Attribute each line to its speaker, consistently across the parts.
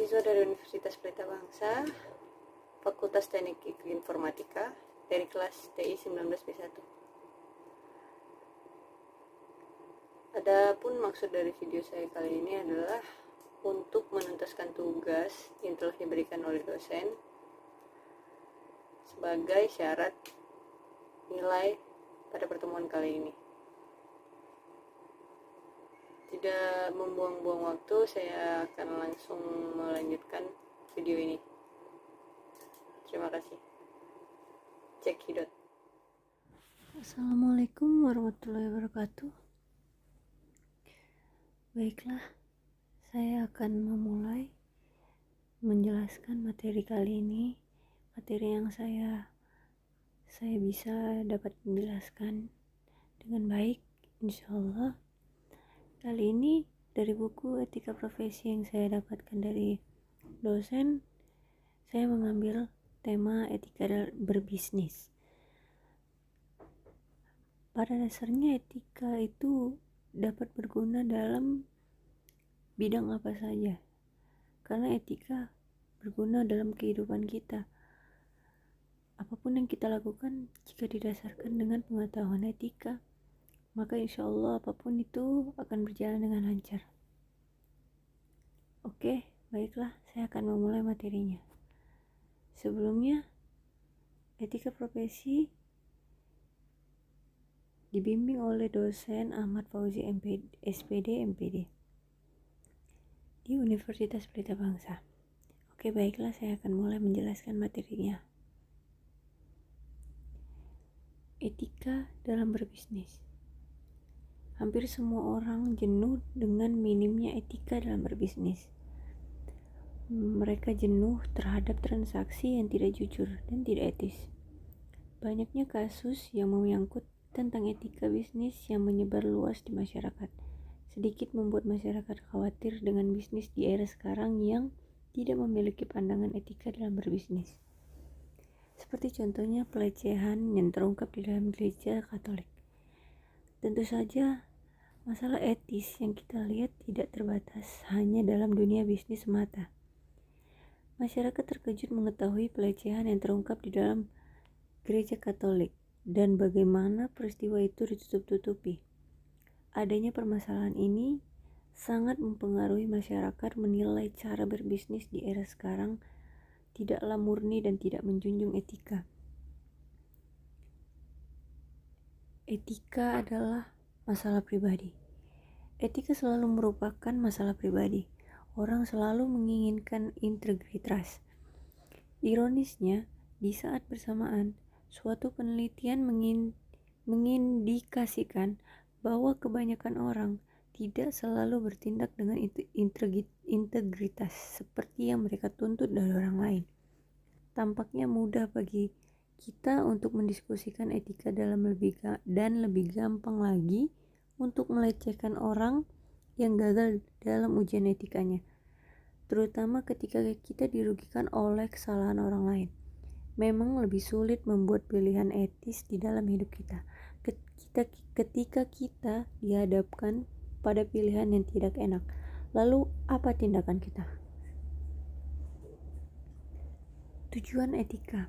Speaker 1: mahasiswa dari Universitas Pelita Bangsa, Fakultas Teknik Informatika, dari kelas TI 19B1. Adapun maksud dari video saya kali ini adalah untuk menuntaskan tugas yang telah diberikan oleh dosen sebagai syarat nilai pada pertemuan kali ini. Tidak membuang-buang waktu, saya akan langsung melanjutkan video ini. Terima kasih. Cekidot.
Speaker 2: Assalamualaikum warahmatullahi wabarakatuh. Baiklah, saya akan memulai menjelaskan materi kali ini. Materi yang saya bisa dapat menjelaskan dengan baik, insyaallah. Kali ini dari buku Etika Profesi yang saya dapatkan dari dosen, saya mengambil tema etika berbisnis. Pada dasarnya etika itu dapat berguna dalam bidang apa saja, karena etika berguna dalam kehidupan kita. Apapun yang kita lakukan, jika didasarkan dengan pengetahuan etika, maka insya Allah apapun itu akan berjalan dengan lancar. Oke, baiklah, saya akan memulai materinya. Sebelumnya, etika profesi dibimbing oleh dosen Ahmad Fauzi SPD MPD di Universitas Pelita Bangsa. Oke, baiklah, saya akan mulai menjelaskan materinya. Etika dalam berbisnis. Hampir semua orang jenuh dengan minimnya etika dalam berbisnis. Mereka jenuh terhadap transaksi yang tidak jujur dan tidak etis. Banyaknya kasus yang menyangkut tentang etika bisnis yang menyebar luas di masyarakat. Sedikit membuat masyarakat khawatir dengan bisnis di era sekarang yang tidak memiliki pandangan etika dalam berbisnis. Seperti contohnya pelecehan yang terungkap di dalam gereja Katolik. Tentu saja, masalah etis yang kita lihat tidak terbatas hanya dalam dunia bisnis semata. Masyarakat terkejut mengetahui pelecehan yang terungkap di dalam gereja Katolik dan bagaimana peristiwa itu ditutup-tutupi. Adanya permasalahan ini sangat mempengaruhi masyarakat menilai cara berbisnis di era sekarang tidaklah murni dan tidak menjunjung etika. Etika adalah masalah pribadi. Etika selalu merupakan masalah pribadi. Orang selalu menginginkan integritas. Ironisnya, di saat bersamaan, suatu penelitian mengindikasikan bahwa kebanyakan orang tidak selalu bertindak dengan integritas seperti yang mereka tuntut dari orang lain. Tampaknya mudah bagi kita untuk mendiskusikan etika dan lebih gampang lagi untuk melecehkan orang yang gagal dalam ujian etikanya, terutama ketika kita dirugikan oleh kesalahan orang lain. Memang lebih sulit membuat pilihan etis di dalam hidup kita ketika kita dihadapkan pada pilihan yang tidak enak. Lalu apa tindakan kita? Tujuan etika.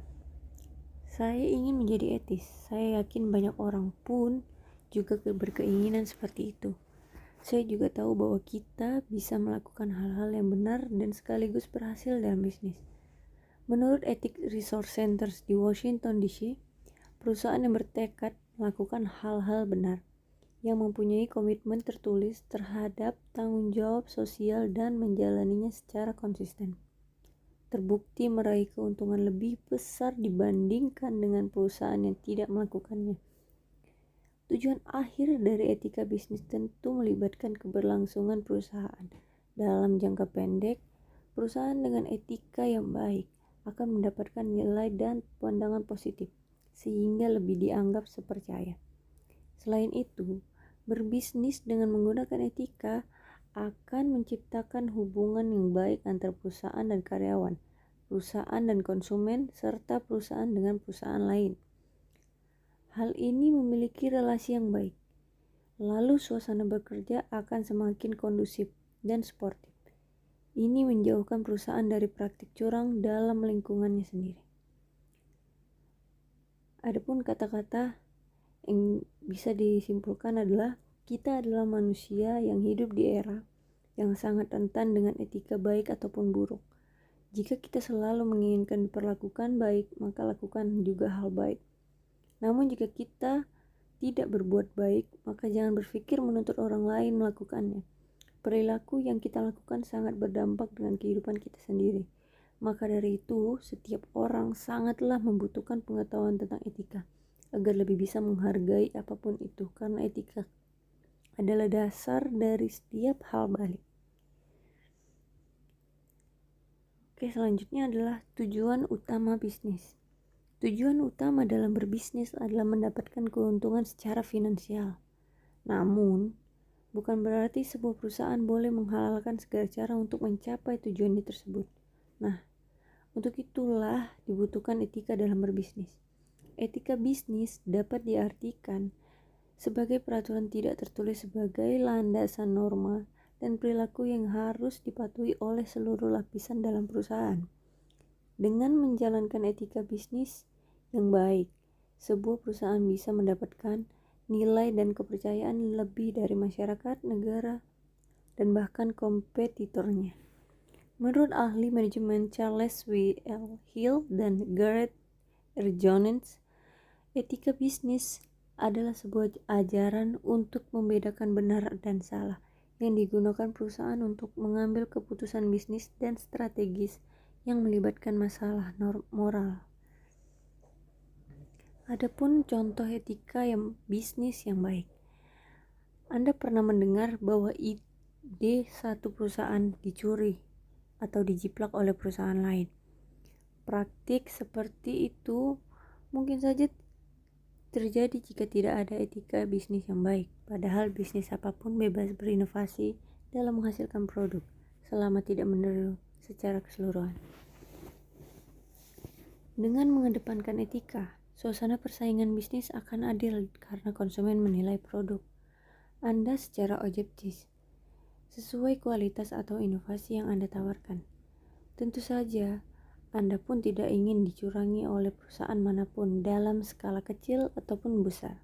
Speaker 2: Saya ingin menjadi etis. Saya yakin banyak orang pun juga berkeinginan seperti itu. Saya juga tahu bahwa kita bisa melakukan hal-hal yang benar dan sekaligus berhasil dalam bisnis. Menurut Ethics Resource Centers di Washington DC, perusahaan yang bertekad melakukan hal-hal benar, yang mempunyai komitmen tertulis terhadap tanggung jawab sosial dan menjalaninya secara konsisten, terbukti meraih keuntungan lebih besar dibandingkan dengan perusahaan yang tidak melakukannya. Tujuan akhir dari etika bisnis tentu melibatkan keberlangsungan perusahaan. Dalam jangka pendek, perusahaan dengan etika yang baik akan mendapatkan nilai dan pandangan positif, sehingga lebih dianggap sepercaya. Selain itu, berbisnis dengan menggunakan etika akan menciptakan hubungan yang baik antara perusahaan dan karyawan, perusahaan dan konsumen, serta perusahaan dengan perusahaan lain. Hal ini memiliki relasi yang baik. Lalu suasana bekerja akan semakin kondusif dan sportif. Ini menjauhkan perusahaan dari praktik curang dalam lingkungannya sendiri. Adapun kata-kata yang bisa disimpulkan adalah kita adalah manusia yang hidup di era yang sangat rentan dengan etika baik ataupun buruk. Jika kita selalu menginginkan diperlakukan baik, maka lakukan juga hal baik. Namun jika kita tidak berbuat baik, maka jangan berpikir menuntut orang lain melakukannya. Perilaku yang kita lakukan sangat berdampak dengan kehidupan kita sendiri. Maka dari itu, setiap orang sangatlah membutuhkan pengetahuan tentang etika, agar lebih bisa menghargai apapun itu, karena etika adalah dasar dari setiap hal baik. Oke, selanjutnya adalah tujuan utama bisnis. Tujuan utama dalam berbisnis adalah mendapatkan keuntungan secara finansial. Namun, bukan berarti sebuah perusahaan boleh menghalalkan segala cara untuk mencapai tujuan tersebut. Nah, untuk itulah dibutuhkan etika dalam berbisnis. Etika bisnis dapat diartikan sebagai peraturan tidak tertulis sebagai landasan norma dan perilaku yang harus dipatuhi oleh seluruh lapisan dalam perusahaan. Dengan menjalankan etika bisnis yang baik, sebuah perusahaan bisa mendapatkan nilai dan kepercayaan lebih dari masyarakat, negara, dan bahkan kompetitornya. Menurut ahli manajemen Charles W. L. Hill dan Garrett R. Jones, etika bisnis adalah sebuah ajaran untuk membedakan benar dan salah yang digunakan perusahaan untuk mengambil keputusan bisnis dan strategis yang melibatkan masalah moral. Adapun contoh etika yang bisnis yang baik. Anda pernah mendengar bahwa ide satu perusahaan dicuri atau dijiplak oleh perusahaan lain. Praktik seperti itu mungkin saja terjadi jika tidak ada etika bisnis yang baik. Padahal bisnis apapun bebas berinovasi dalam menghasilkan produk selama tidak meniru secara keseluruhan. Dengan mengedepankan etika, suasana persaingan bisnis akan adil karena konsumen menilai produk Anda secara objektif, sesuai kualitas atau inovasi yang Anda tawarkan. Tentu saja, Anda pun tidak ingin dicurangi oleh perusahaan manapun dalam skala kecil ataupun besar.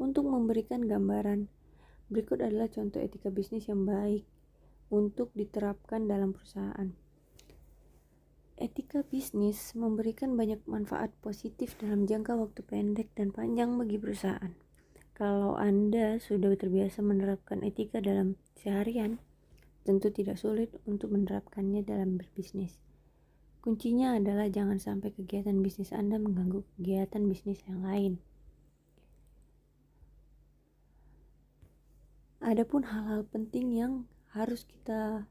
Speaker 2: Untuk memberikan gambaran, berikut adalah contoh etika bisnis yang baik untuk diterapkan dalam perusahaan. Etika bisnis memberikan banyak manfaat positif dalam jangka waktu pendek dan panjang bagi perusahaan. Kalau Anda sudah terbiasa menerapkan etika dalam seharian, tentu tidak sulit untuk menerapkannya dalam berbisnis. Kuncinya adalah jangan sampai kegiatan bisnis Anda mengganggu kegiatan bisnis yang lain. Adapun hal-hal penting yang harus kita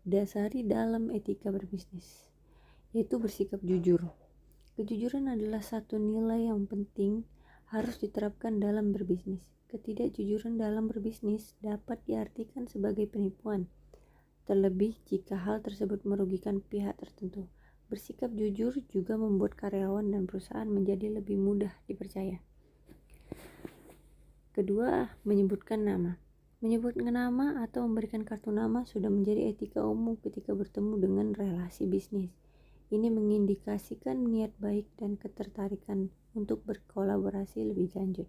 Speaker 2: dasari dalam etika berbisnis, yaitu bersikap jujur. Kejujuran adalah satu nilai yang penting harus diterapkan dalam berbisnis. Ketidakjujuran dalam berbisnis dapat diartikan sebagai penipuan, terlebih jika hal tersebut merugikan pihak tertentu. Bersikap jujur juga membuat karyawan dan perusahaan menjadi lebih mudah dipercaya. Kedua, menyebutkan nama. Menyebutkan nama atau memberikan kartu nama sudah menjadi etika umum ketika bertemu dengan relasi bisnis. Ini mengindikasikan niat baik dan ketertarikan untuk berkolaborasi lebih lanjut.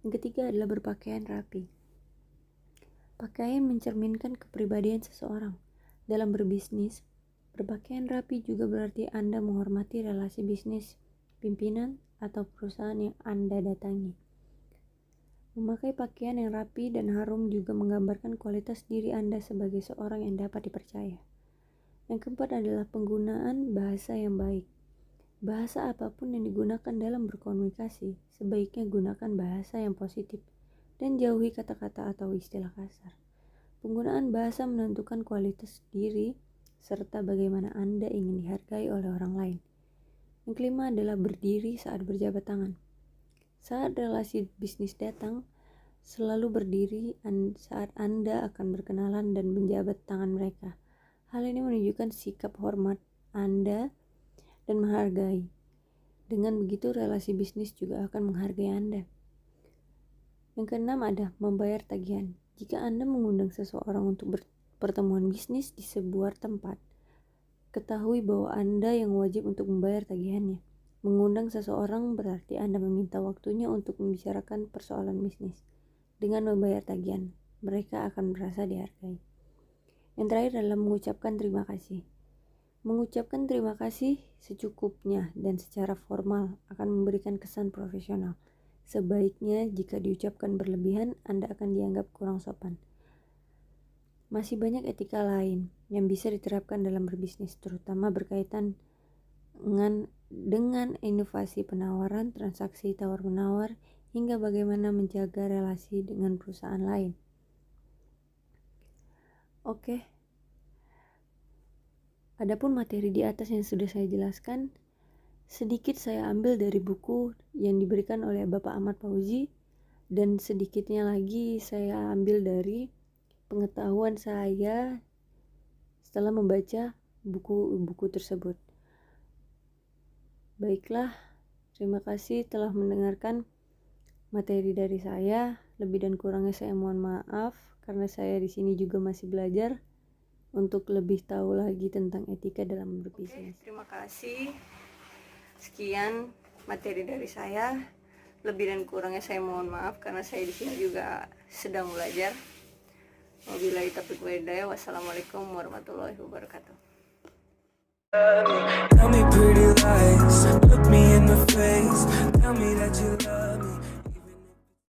Speaker 2: Yang ketiga adalah berpakaian rapi. Pakaian mencerminkan kepribadian seseorang. Dalam berbisnis, berpakaian rapi juga berarti Anda menghormati relasi bisnis, pimpinan, atau perusahaan yang Anda datangi. Memakai pakaian yang rapi dan harum juga menggambarkan kualitas diri Anda sebagai seorang yang dapat dipercaya. Yang keempat adalah penggunaan bahasa yang baik. Bahasa apapun yang digunakan dalam berkomunikasi, sebaiknya gunakan bahasa yang positif dan jauhi kata-kata atau istilah kasar. Penggunaan bahasa menentukan kualitas diri serta bagaimana Anda ingin dihargai oleh orang lain. Yang kelima adalah berdiri saat berjabat tangan. Saat relasi bisnis datang, selalu berdiri saat Anda akan berkenalan dan menjabat tangan mereka. Hal ini menunjukkan sikap hormat Anda dan menghargai. Dengan begitu, relasi bisnis juga akan menghargai Anda. Yang keenam ada membayar tagihan. Jika Anda mengundang seseorang untuk pertemuan bisnis di sebuah tempat, ketahui bahwa Anda yang wajib untuk membayar tagihannya. Mengundang seseorang berarti Anda meminta waktunya untuk membicarakan persoalan bisnis. Dengan membayar tagihan, mereka akan merasa dihargai. Yang terakhir adalah mengucapkan terima kasih. Mengucapkan terima kasih secukupnya dan secara formal akan memberikan kesan profesional. Sebaiknya jika diucapkan berlebihan, Anda akan dianggap kurang sopan. Masih banyak etika lain yang bisa diterapkan dalam berbisnis, terutama berkaitan dengan inovasi penawaran, transaksi tawar-menawar, hingga bagaimana menjaga relasi dengan perusahaan lain. Oke. Adapun materi di atas yang sudah saya jelaskan, sedikit saya ambil dari buku yang diberikan oleh Bapak Ahmad Fauzi, dan sedikitnya lagi saya ambil dari pengetahuan saya setelah membaca buku-buku tersebut. Baiklah, terima kasih telah mendengarkan materi dari saya. Lebih dan kurangnya saya mohon maaf karena saya di sini juga masih belajar untuk lebih tahu lagi tentang etika dalam berbisnis.
Speaker 1: Terima kasih. Sekian materi dari saya. Lebih dan kurangnya saya mohon maaf karena saya di sini juga sedang belajar. Wabillahi taufiq wal hidayah. Wassalamualaikum warahmatullahi wabarakatuh.
Speaker 3: Tell me pretty lies, look me in the face, tell me that you love me.